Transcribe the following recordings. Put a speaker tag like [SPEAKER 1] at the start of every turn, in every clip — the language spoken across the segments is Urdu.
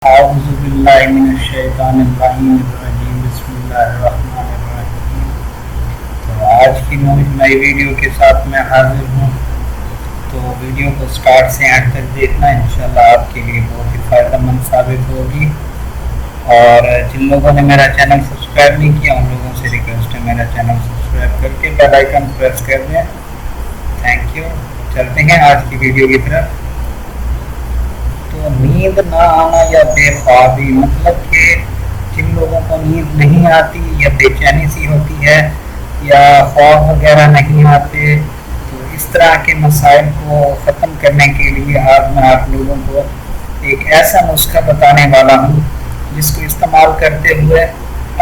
[SPEAKER 1] اعوذ باللہ من الشیطان اللعین الرجیم بسم اللہ الرحمن الرحیم۔ تو آج کی نئی ویڈیو کے ساتھ میں حاضر ہوں، تو ویڈیو کو سٹارٹ سے اینڈ تک دیکھنا، انشاءاللہ آپ کے لیے بہت ہی فائدہ مند ثابت ہوگی۔ اور جن لوگوں نے میرا چینل سبسکرائب نہیں کیا ان لوگوں سے ریکویسٹ ہے میرا چینل سبسکرائب کر کے بیل آئیکن پریس کر دیں۔ Thank you. چلتے ہیں آج کی ویڈیو کی طرف۔ تو نیند نہ آنا یا بے خوابی، مطلب کہ جن لوگوں کو نیند نہیں آتی یا بے چینی سی ہوتی ہے یا خواب وغیرہ نہیں آتے، تو اس طرح کے مسائل کو ختم کرنے کے لیے آج میں آپ لوگوں کو ایک ایسا نسخہ بتانے والا ہوں جس کو استعمال کرتے ہوئے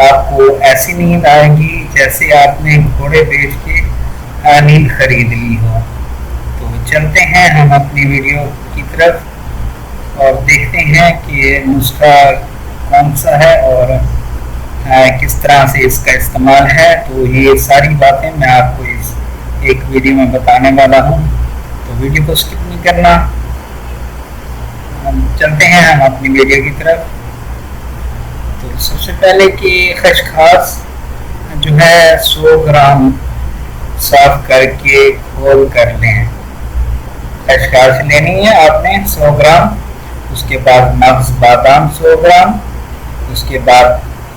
[SPEAKER 1] آپ کو ایسی نیند آئے گی جیسے آپ نے گھوڑے بیچ کے نیند خرید لی ہو۔ تو چلتے ہیں ہم اپنی ویڈیو کی طرف اور دیکھتے ہیں کہ نسخہ کون سا ہے اور کس طرح سے اس کا استعمال ہے۔ تو یہ ساری باتیں میں آپ کو اس ایک ویڈیو میں بتانے والا ہوں، تو ویڈیو کو سکپ نہیں کرنا۔ چلتے ہیں ہم اپنی ویڈیو کی طرف۔ تو سب سے پہلے کہ خشخاش جو ہے 100 گرام صاف کر کے کھول کر لیں۔ خشخاش لینی ہے آپ نے 100 گرام، اس کے بعد مغز بادام 100 گرام، اس کے بعد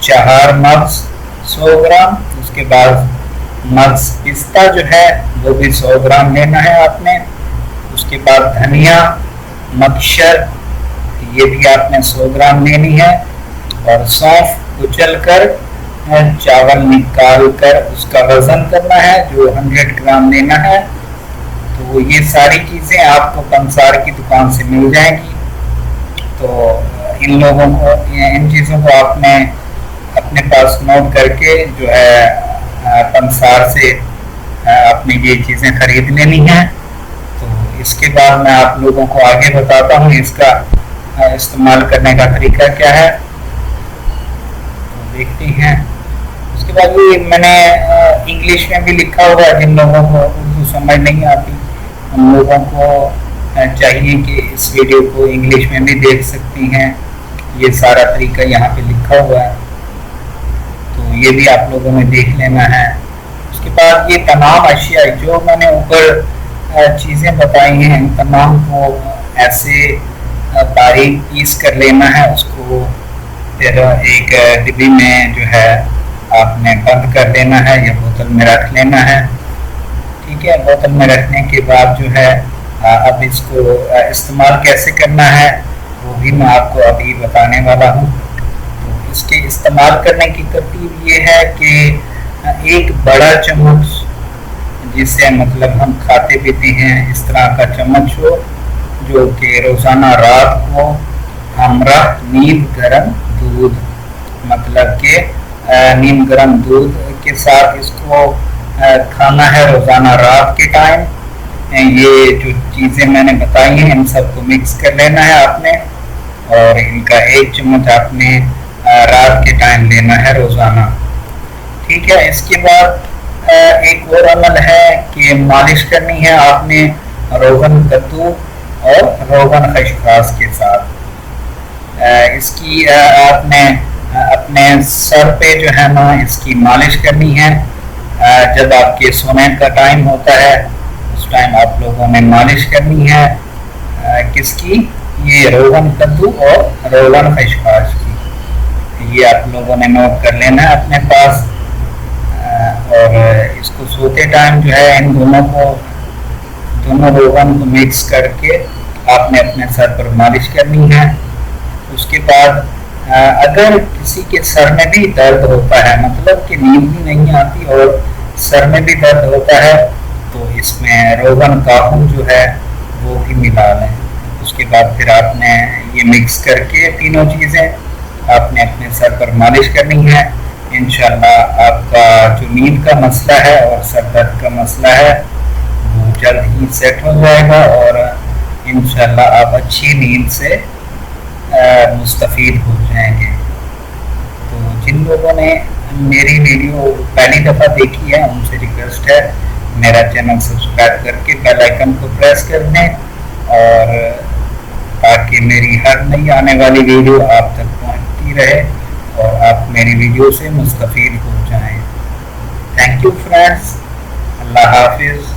[SPEAKER 1] چہار مغز 100 گرام، اس کے بعد مغز پستہ جو ہے وہ بھی 100 گرام لینا ہے آپ نے، اس کے بعد دھنیا مکشر یہ بھی آپ نے 100 گرام لینی ہے، اور سونف کچل کر چاول نکال کر اس کا وزن کرنا ہے جو 100 گرام لینا ہے۔ تو یہ ساری چیزیں آپ کو پنسار کی دکان سے مل جائیں گی۔ تو ان لوگوں کو ان چیزوں کو آپ نے اپنے پاس نوٹ کر کے جو ہے پنسار سے آپ نے یہ چیزیں خرید لینی ہیں۔ تو اس کے بعد میں آپ لوگوں کو آگے بتاتا ہوں اس کا استعمال کرنے کا طریقہ کیا ہے، تو دیکھتے ہیں۔ اس کے بعد یہ میں نے انگلش میں بھی لکھا ہوا ہے، جن لوگوں کو اردو سمجھ نہیں آتی ان لوگوں کو چاہیے کہ اس ویڈیو کو انگلش میں بھی دیکھ سکتی ہیں، یہ سارا طریقہ یہاں پہ لکھا ہوا ہے، تو یہ بھی آپ لوگوں نے دیکھ لینا ہے۔ اس کے بعد یہ تمام اشیاء جو میں نے اوپر چیزیں بتائی ہیں ان تمام کو ایسے باریک پیس کر لینا ہے، اس کو پھر ایک ڈبی میں جو ہے آپ نے بند کر لینا ہے یا بوتل میں رکھ لینا ہے، ٹھیک ہے۔ بوتل میں رکھنے کے بعد جو ہے اب اس کو استعمال کیسے کرنا ہے وہ بھی میں آپ کو ابھی بتانے والا ہوں۔ تو اس کے استعمال کرنے کی ترتیب یہ ہے کہ ایک بڑا چمچ جسے مطلب ہم کھاتے پیتے ہیں اس طرح کا چمچ ہو، جو کہ روزانہ رات کو ہمراہ نیم گرم دودھ، مطلب کہ نیم گرم دودھ کے ساتھ اس کو کھانا ہے روزانہ رات کے ٹائم۔ یہ جو چیزیں میں نے بتائی ہیں ان سب کو مکس کر لینا ہے آپ نے، اور ان کا ایک چمچ آپ نے رات کے ٹائم لینا ہے روزانہ، ٹھیک ہے۔ اس کے بعد ایک اور عمل ہے کہ مالش کرنی ہے آپ نے روغن کدو اور روغن خشخاش کے ساتھ۔ اس کی آپ نے اپنے سر پہ جو ہے نا اس کی مالش کرنی ہے، جب آپ کے سونے کا ٹائم ہوتا ہے اس ٹائم آپ لوگوں نے مالش کرنی ہے کس کی، یہ روغن کدو اور روغن خشخاش کی، یہ آپ لوگوں نے نوٹ کر لینا ہے اپنے پاس۔ اور اس کو سوتے ٹائم جو ہے ان دونوں روغن کو مکس کر کے آپ نے اپنے سر پر مالش کرنی ہے۔ اس کے بعد اگر کسی کے سر میں بھی درد ہوتا ہے، مطلب کہ نیند بھی نہیں آتی اور سر میں بھی درد ہوتا ہے، تو اس میں روغن کاہو جو ہے وہ بھی ملا لیں۔ اس کے بعد پھر آپ نے یہ مکس کر کے تینوں چیزیں آپ نے اپنے سر پر مالش کرنی ہے۔ انشاءاللہ آپ کا جو نیند کا مسئلہ ہے اور سر درد کا مسئلہ ہے وہ جلد ہی سیٹ ہو جائے گا، اور انشاءاللہ آپ اچھی نیند سے مستفید ہو جائیں گے۔ تو جن لوگوں نے میری ویڈیو پہلی دفعہ دیکھی ہے ان سے ریکویسٹ ہے میرا چینل سبسکرائب کر کے بیل آئیکن کو پریس کر دیں، اور تاکہ میری ہر نئی آنے والی ویڈیو آپ تک پہنچتی رہے اور آپ میری ویڈیو سے مستفید ہو جائیں. Thank you friends. اللہ حافظ.